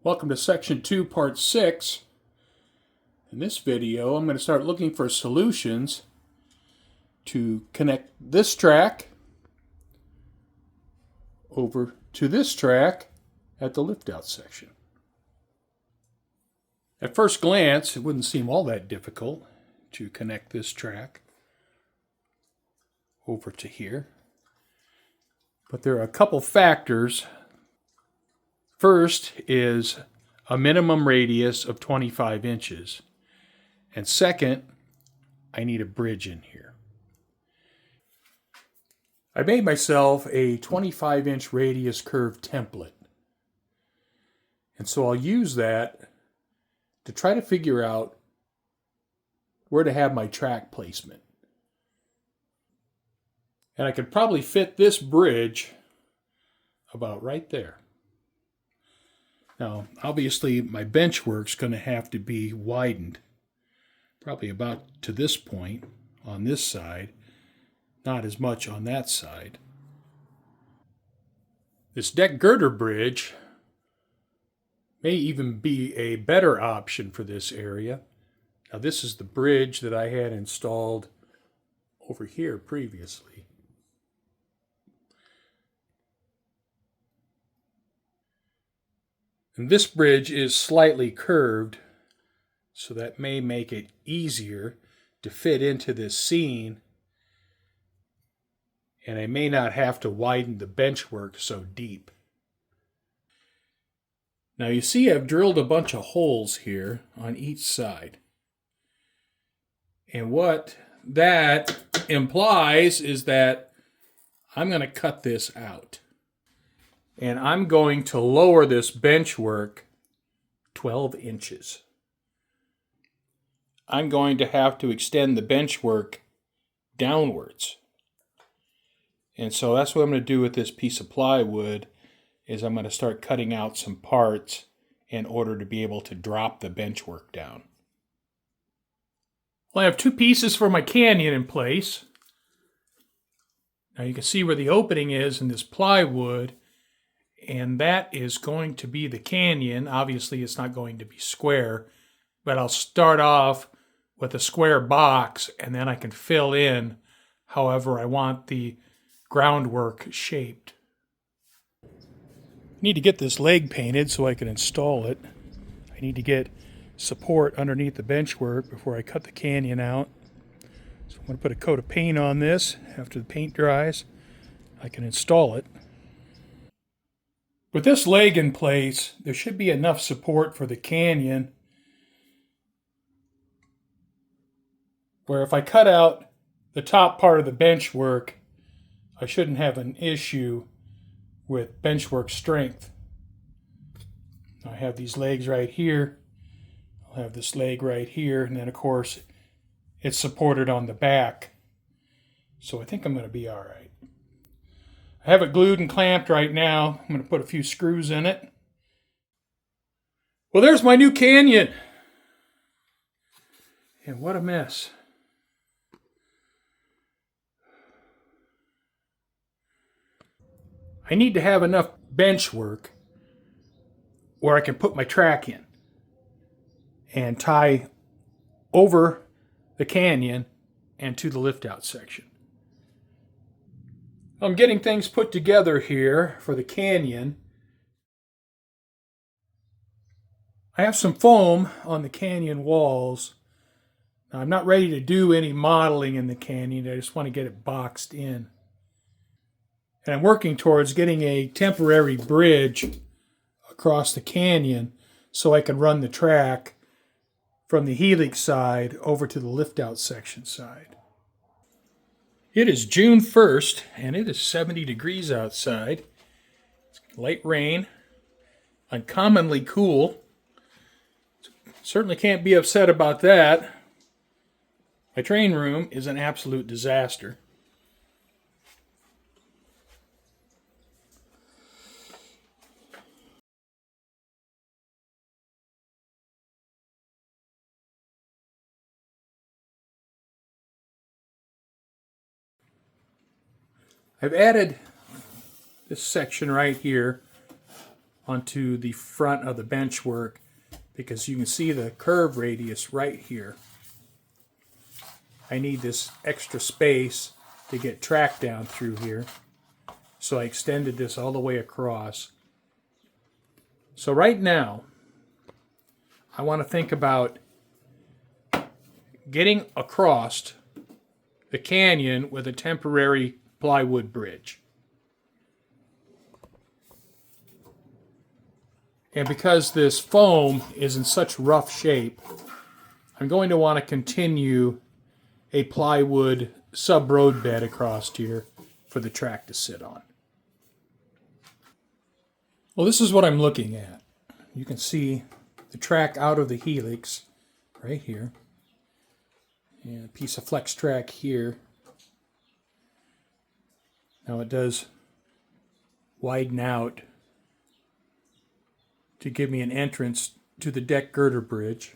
Welcome to section 2, part 6. In this video, I'm going to start looking for solutions to connect this track over to this track at the lift-out section. At first glance, it wouldn't seem all that difficult to connect this track over to here. But there are a couple factors. First is a minimum radius of 25 inches. And second, I need a bridge in here. I made myself a 25-inch radius curve template. And so I'll use that to try to figure out where to have my track placement. And I could probably fit this bridge about right there. Now, obviously, my benchwork's going to have to be widened, probably about to this point on this side, not as much on that side. This deck girder bridge may even be a better option for this area. Now, this is the bridge that I had installed over here previously. And this bridge is slightly curved, so that may make it easier to fit into this scene. And I may not have to widen the benchwork so deep. Now you see I've drilled a bunch of holes here on each side. And what that implies is that I'm going to cut this out. And I'm going to lower this benchwork 12 inches. I'm going to have to extend the benchwork downwards. And so that's what I'm going to do with this piece of plywood, is I'm going to start cutting out some parts in order to be able to drop the benchwork down. Well, I have two pieces for my canyon in place. Now you can see where the opening is in this plywood. And that is going to be the canyon. Obviously, it's not going to be square, but I'll start off with a square box, and then I can fill in however I want the groundwork shaped. I need to get this leg painted so I can install it. I need to get support underneath the benchwork before I cut the canyon out. So I'm going to put a coat of paint on this. After the paint dries, I can install it. With this leg in place, there should be enough support for the canyon where if I cut out the top part of the benchwork, I shouldn't have an issue with benchwork strength. I have these legs right here. I'll have this leg right here, and then of course it's supported on the back. So I think I'm going to be all right. I have it glued and clamped right now. I'm going to put a few screws in it. Well, there's my new canyon. And what a mess. I need to have enough bench work where I can put my track in and tie over the canyon and to the lift-out section. I'm getting things put together here for the canyon. I have some foam on the canyon walls. Now, I'm not ready to do any modeling in the canyon. I just want to get it boxed in. And I'm working towards getting a temporary bridge across the canyon so I can run the track from the helix side over to the lift-out section side. It is June 1st, and it is 70 degrees outside. It's light rain, uncommonly cool. Certainly can't be upset about that. My train room is an absolute disaster. I've added this section right here onto the front of the benchwork because you can see the curve radius right here. I need this extra space to get track down through here. So I extended this all the way across. So right now, I want to think about getting across the canyon with a temporary plywood bridge. And because this foam is in such rough shape, I'm going to want to continue a plywood sub-road bed across here for the track to sit on. Well, this is what I'm looking at. You can see the track out of the helix right here. And a piece of flex track here. Now it does widen out to give me an entrance to the deck girder bridge.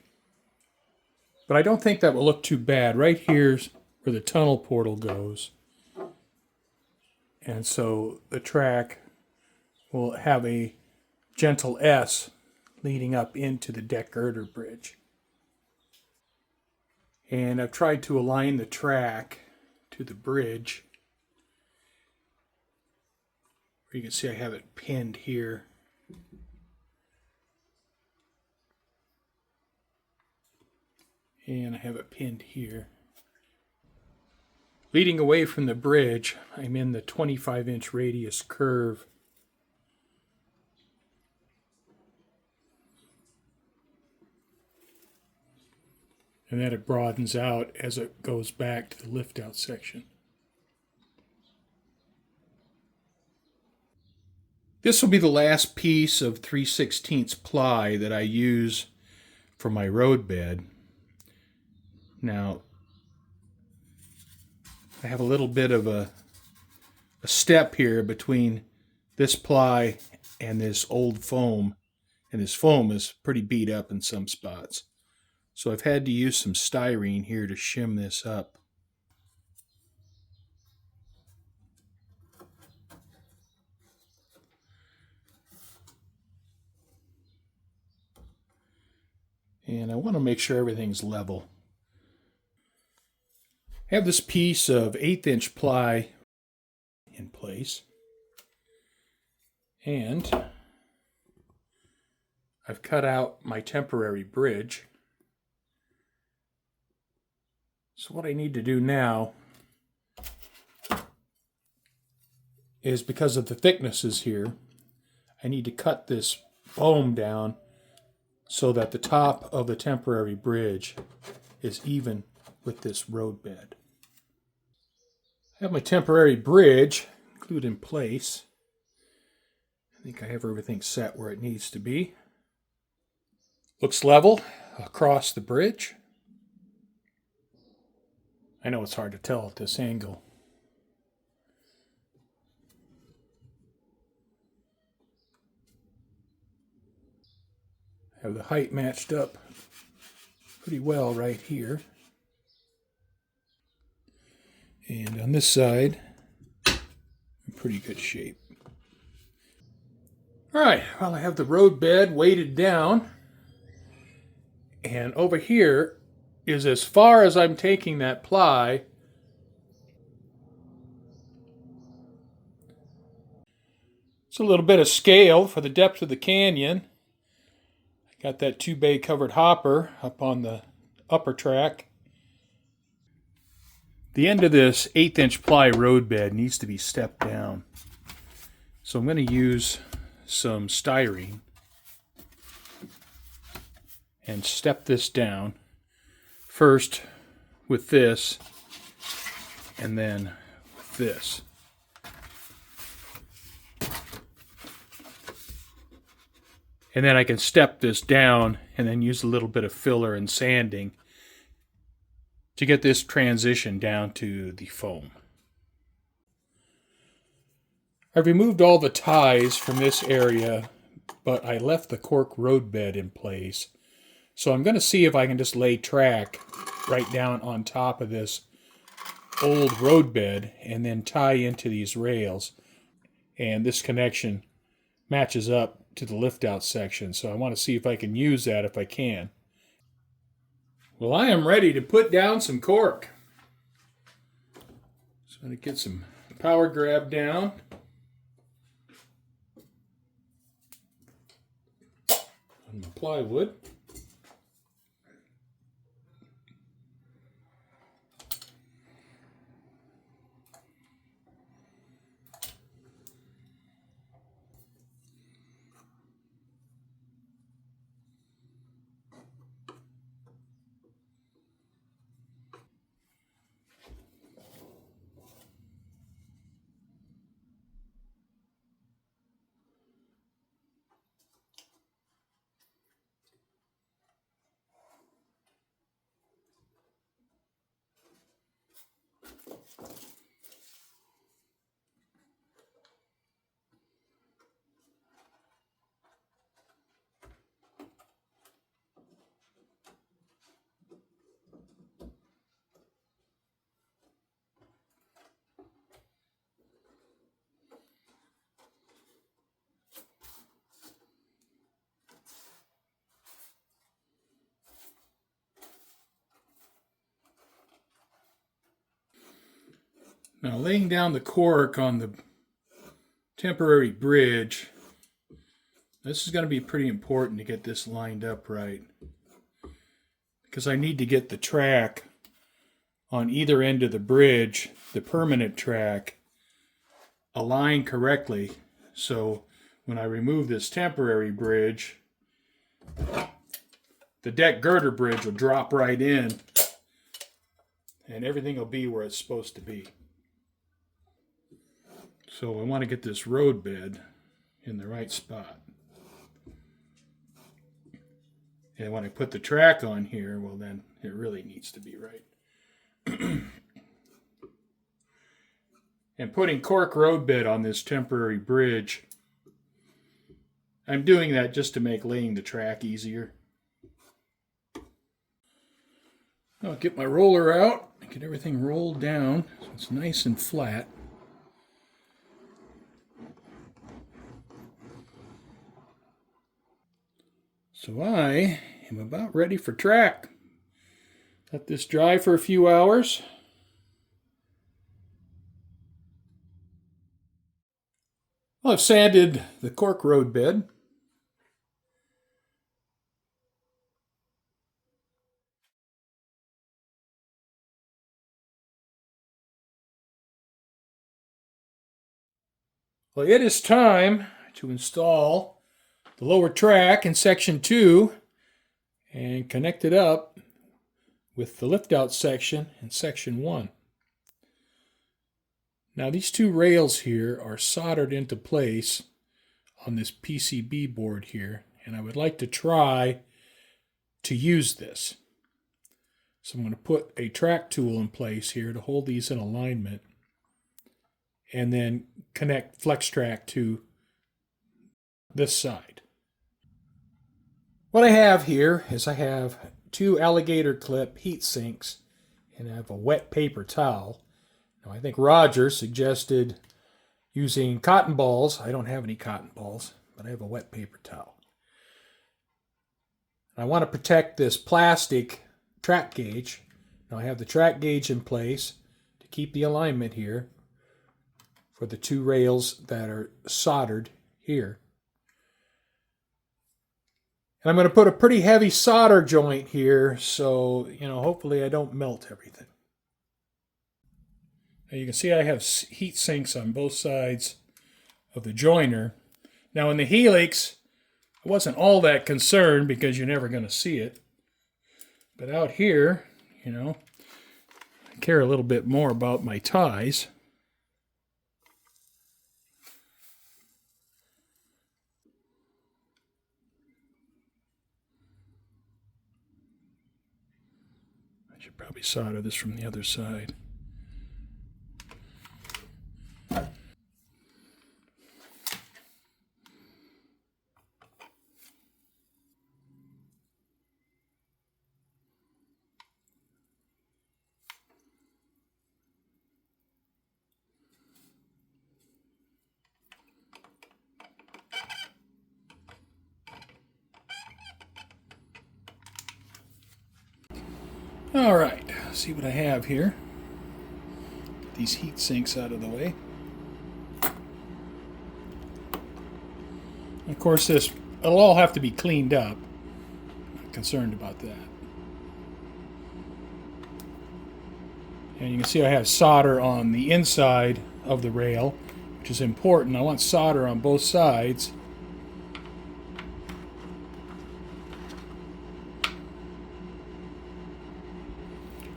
But I don't think that will look too bad. Right here's where the tunnel portal goes. And so the track will have a gentle S leading up into the deck girder bridge. And I've tried to align the track to the bridge. You can see I have it pinned here. And I have it pinned here. Leading away from the bridge, I'm in the 25-inch radius curve. And then it broadens out as it goes back to the lift-out section. This will be the last piece of 3/16 ply that I use for my road bed. Now, I have a little bit of a step here between this ply and this old foam, and this foam is pretty beat up in some spots. So I've had to use some styrene here to shim this up. And I want to make sure everything's level. I have this piece of 1/8-inch ply in place. And I've cut out my temporary bridge. So what I need to do now is, because of the thicknesses here, I need to cut this foam down so that the top of the temporary bridge is even with this road bed. I have my temporary bridge glued in place. I think I have everything set where it needs to be. Looks level across the bridge. I know it's hard to tell at this angle. I have the height matched up pretty well right here. And on this side, in pretty good shape. All right, well, I have the road bed weighted down. And over here is as far as I'm taking that ply. It's a little bit of scale for the depth of the canyon. I got that 2-bay covered hopper up on the upper track. The end of this 1/8-inch ply road bed needs to be stepped down. So I'm going to use some styrene and step this down. First with this, and then with this. And then I can step this down and then use a little bit of filler and sanding to get this transition down to the foam. I've removed all the ties from this area, but I left the cork road bed in place. So I'm going to see if I can just lay track right down on top of this old road bed and then tie into these rails. And this connection matches up to the lift out section. So I want to see if I can use that if I can. Well, I am ready to put down some cork. So I'm going to get some power grab down. On my plywood. Now, laying down the cork on the temporary bridge, this is going to be pretty important to get this lined up right, because I need to get the track on either end of the bridge, the permanent track, aligned correctly. So when I remove this temporary bridge, the deck girder bridge will drop right in and everything will be where it's supposed to be. So I want to get this road bed in the right spot. And when I put the track on here, well then it really needs to be right. And putting cork road bed on this temporary bridge, I'm doing that just to make laying the track easier. I'll get my roller out, get everything rolled down so it's nice and flat. So I am about ready for track. Let this dry for a few hours. Well, I've sanded the cork road bed. Well, it is time to install the lower track in section 2 and connect it up with the lift out section in section 1. Now these two rails here are soldered into place on this PCB board here, and I would like to try to use this. So I'm going to put a track tool in place here to hold these in alignment and then connect flex track to this side. What I have here is I have 2 alligator clip heat sinks and I have a wet paper towel. Now I think Roger suggested using cotton balls. I don't have any cotton balls, but I have a wet paper towel. I want to protect this plastic track gauge. Now I have the track gauge in place to keep the alignment here for the 2 rails that are soldered here. And I'm going to put a pretty heavy solder joint here so, hopefully I don't melt everything. Now you can see I have heat sinks on both sides of the joiner. Now in the helix, I wasn't all that concerned because you're never going to see it. But out here, I care a little bit more about my ties. I should probably solder this from the other side. All right, see what I have here. Get these heat sinks out of the way. Of course, it'll all have to be cleaned up. I'm not concerned about that. And you can see I have solder on the inside of the rail, which is important. I want solder on both sides.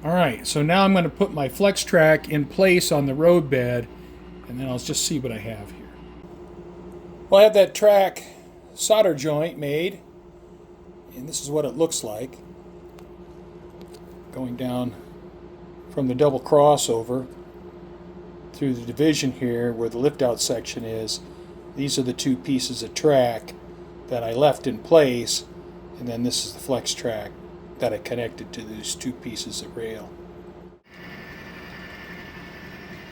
Alright, so now I'm going to put my flex track in place on the road bed, and then I'll just see what I have here. Well, I have that track solder joint made, and this is what it looks like. Going down from the double crossover through the division here where the lift out section is. These are the two pieces of track that I left in place, and then this is the flex track that I connected to these two pieces of rail.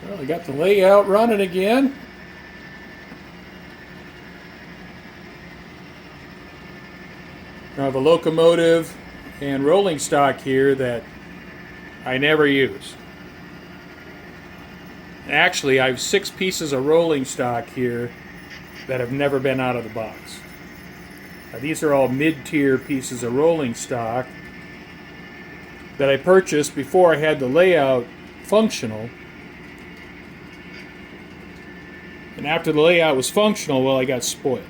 Well, I got the layout running again. I have a locomotive and rolling stock here that I never use. Actually, I have 6 pieces of rolling stock here that have never been out of the box. Now, these are all mid-tier pieces of rolling stock that I purchased before I had the layout functional. And after the layout was functional, well, I got spoiled.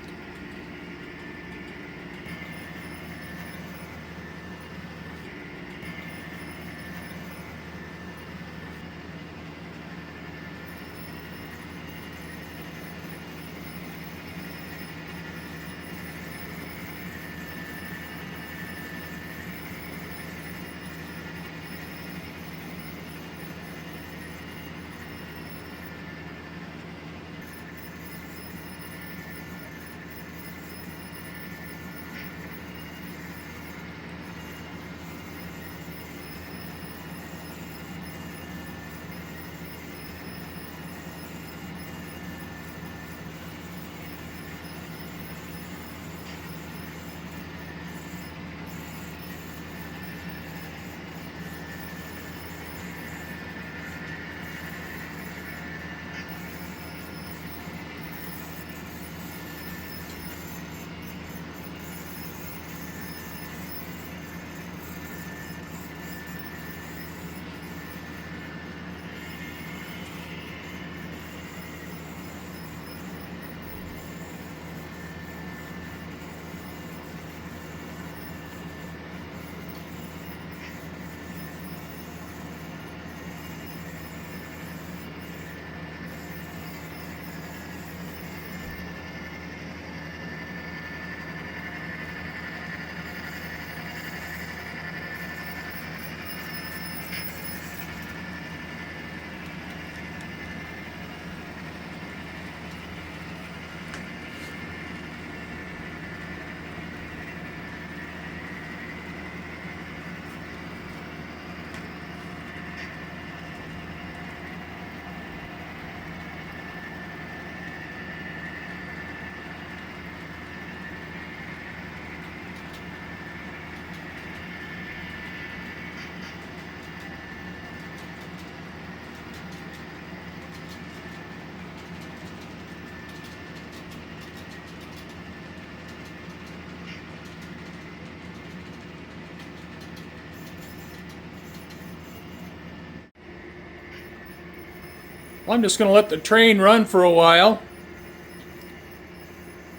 I'm just going to let the train run for a while.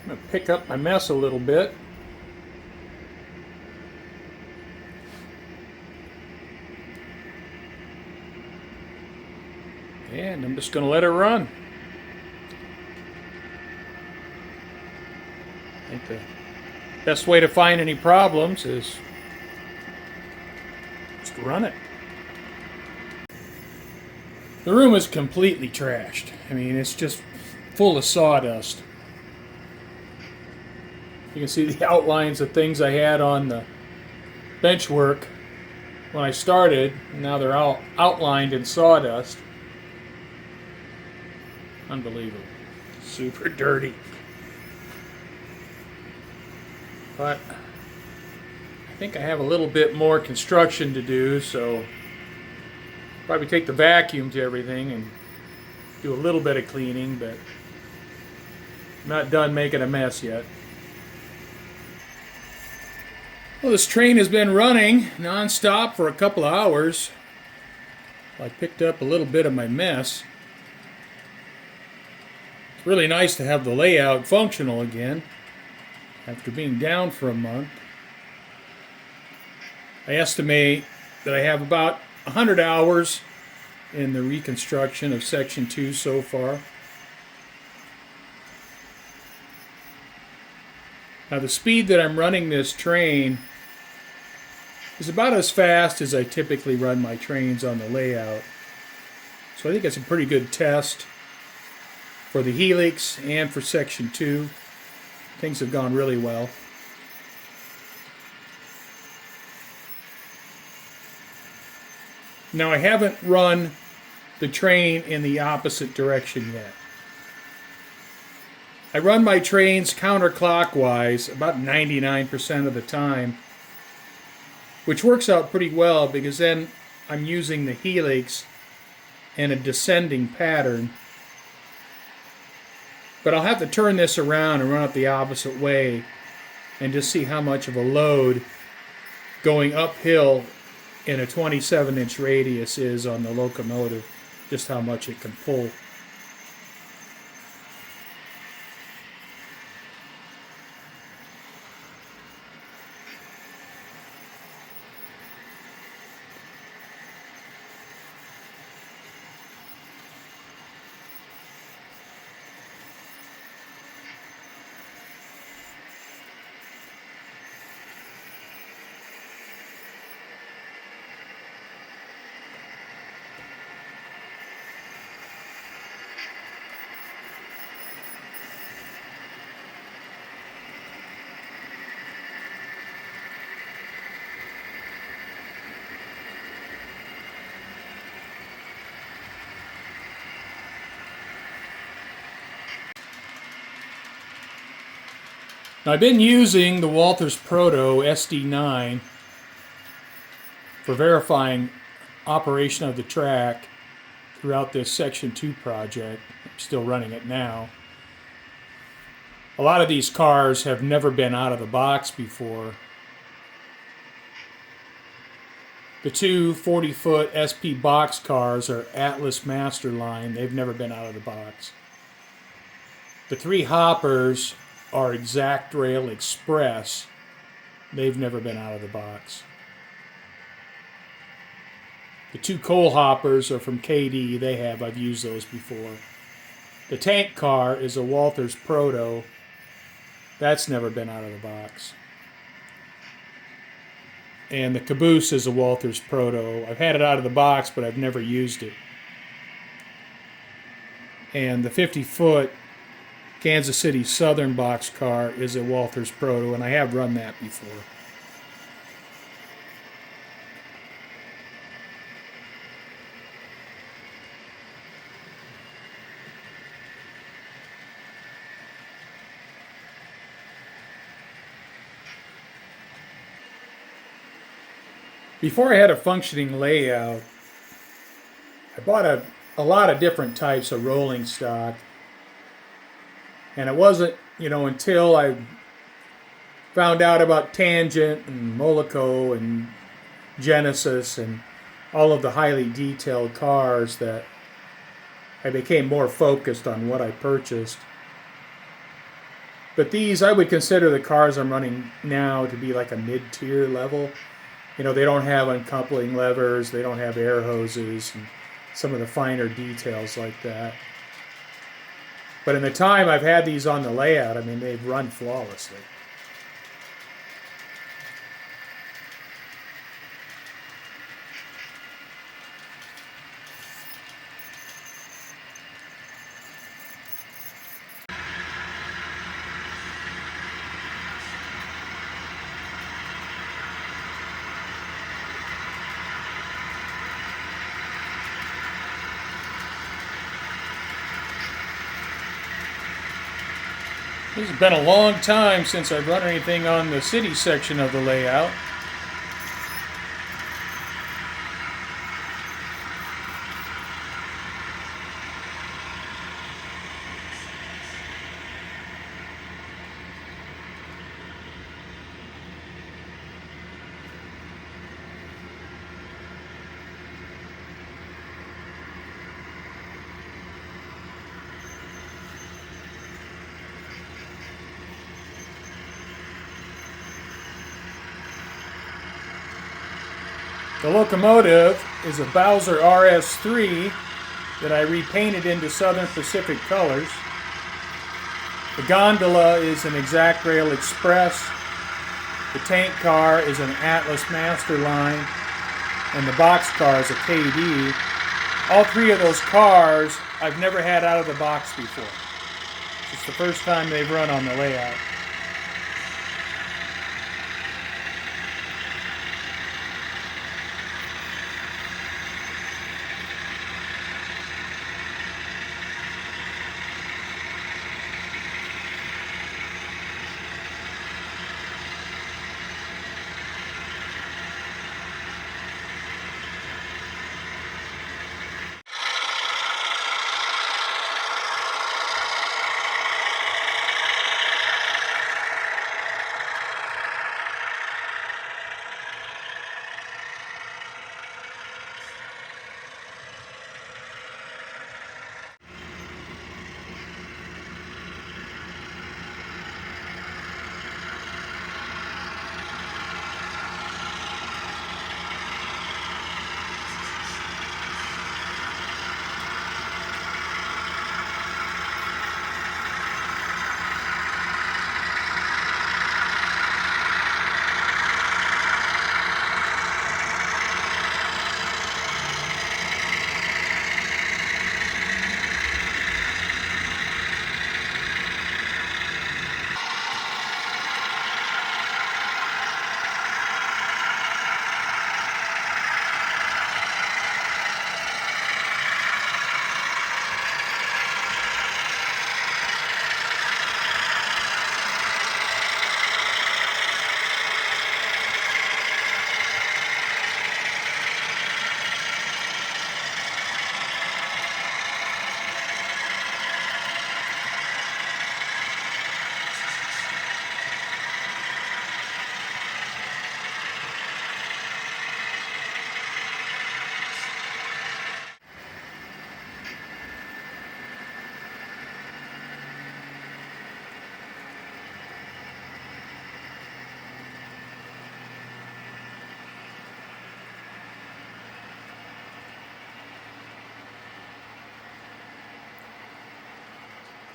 I'm going to pick up my mess a little bit. And I'm just going to let it run. I think the best way to find any problems is just run it. The room is completely trashed. I mean, it's just full of sawdust. You can see the outlines of things I had on the benchwork when I started, and now they're all outlined in sawdust. Unbelievable. Super dirty. But I think I have a little bit more construction to do, so probably take the vacuum to everything and do a little bit of cleaning, but I'm not done making a mess yet. Well, this train has been running non-stop for a couple of hours. I picked up a little bit of my mess. It's really nice to have the layout functional again after being down for a month. I estimate that I have about 100 hours in the reconstruction of Section 2 so far. Now the speed that I'm running this train is about as fast as I typically run my trains on the layout. So I think it's a pretty good test for the helix and for Section 2. Things have gone really well. Now I haven't run the train in the opposite direction yet. I run my trains counterclockwise about 99% of the time, which works out pretty well because then I'm using the helix in a descending pattern. But I'll have to turn this around and run it the opposite way and just see how much of a load going uphill in a 27-inch radius is on the locomotive, just how much it can pull. Now, I've been using the Walthers Proto SD9 for verifying operation of the track throughout this Section 2 project. I'm still running it now. A lot of these cars have never been out of the box before. The two 40-foot SP box cars are Atlas Masterline. They've never been out of the box. The three hoppers are Exact Rail Express. They've never been out of the box. The two coal hoppers are from KD. I've used those before. The tank car is a Walthers Proto. That's never been out of the box. And the caboose is a Walthers Proto. I've had it out of the box, but I've never used it. And the 50-foot Kansas City Southern boxcar is a Walthers Proto, and I have run that before. Before I had a functioning layout, I bought a lot of different types of rolling stock. And it wasn't, until I found out about Tangent and Molico and Genesis and all of the highly detailed cars that I became more focused on what I purchased. But these, I would consider the cars I'm running now to be like a mid-tier level. They don't have uncoupling levers, they don't have air hoses, and some of the finer details like that. But in the time I've had these on the layout, they've run flawlessly. This has been a long time since I've run anything on the city section of the layout. The locomotive is a Bowser RS3 that I repainted into Southern Pacific colors. The gondola is an Exact Rail Express. The tank car is an Atlas Masterline. And the boxcar is a KD. All three of those cars I've never had out of the box before. It's the first time they've run on the layout.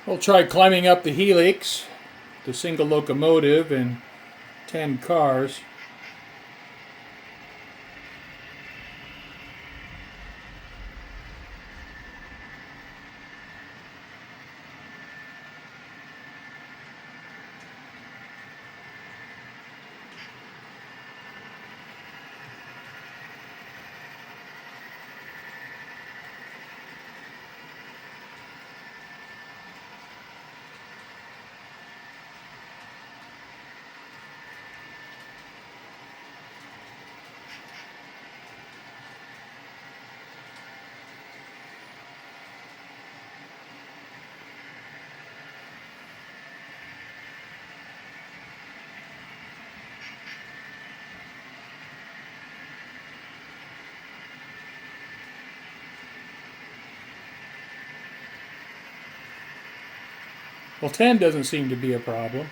We'll try climbing up the helix, the single locomotive and 10 cars. Well, 10 doesn't seem to be a problem.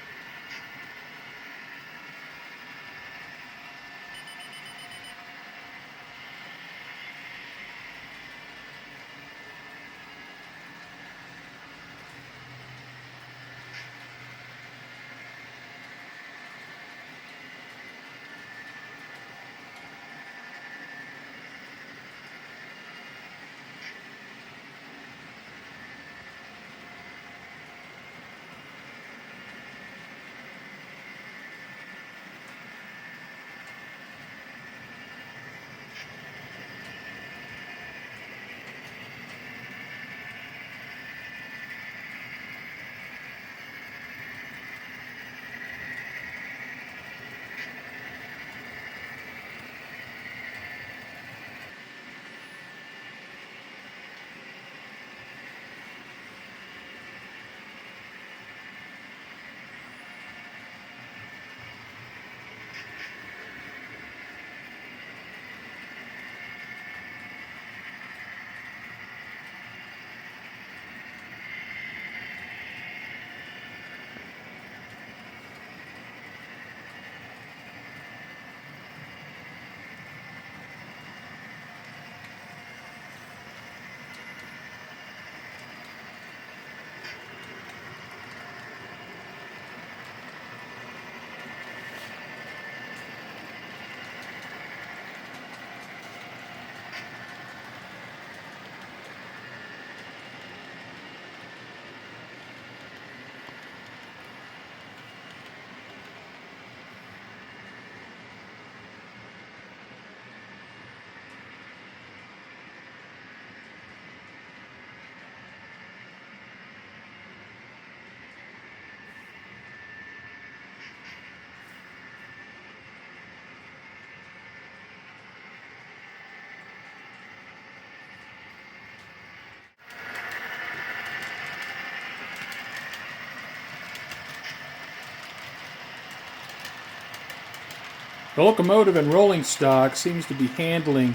The locomotive and rolling stock seems to be handling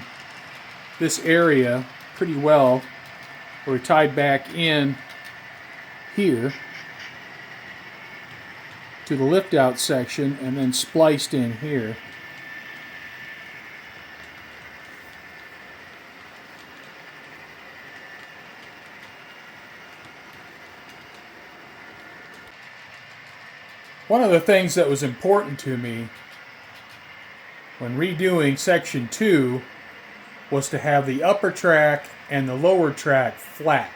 this area pretty well. We're tied back in here to the lift out section and then spliced in here. One of the things that was important to me when redoing section 2 was to have the upper track and the lower track flat,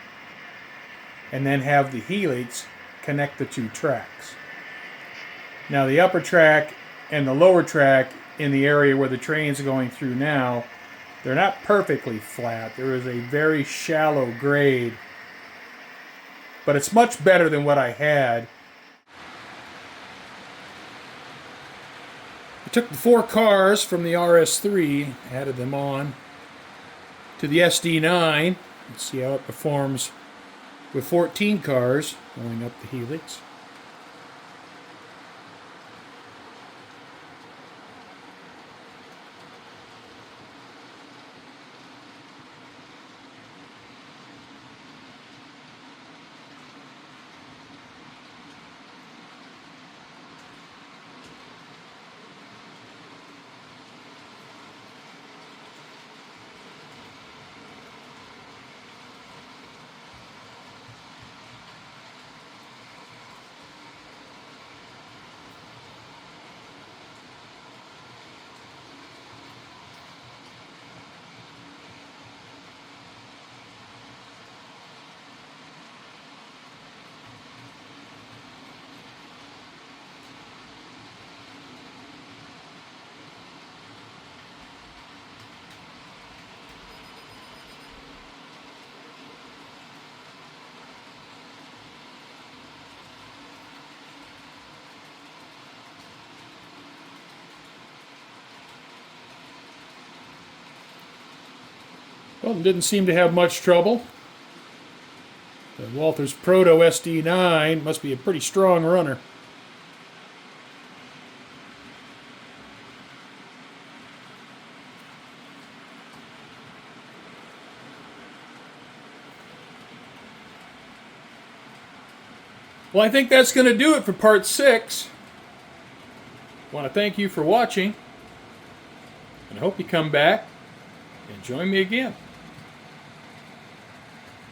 and then have the helix connect the two tracks. Now the upper track and the lower track in the area where the train's going through now, they're not perfectly flat. There is a very shallow grade, but it's much better than what I had. I took the 4 cars from the RS3, added them on to the SD9. Let's see how it performs with 14 cars going up the helix. Well, it didn't seem to have much trouble. The Walther's Proto SD9 must be a pretty strong runner. Well, I think that's going to do it for part 6. I want to thank you for watching, and I hope you come back and join me again.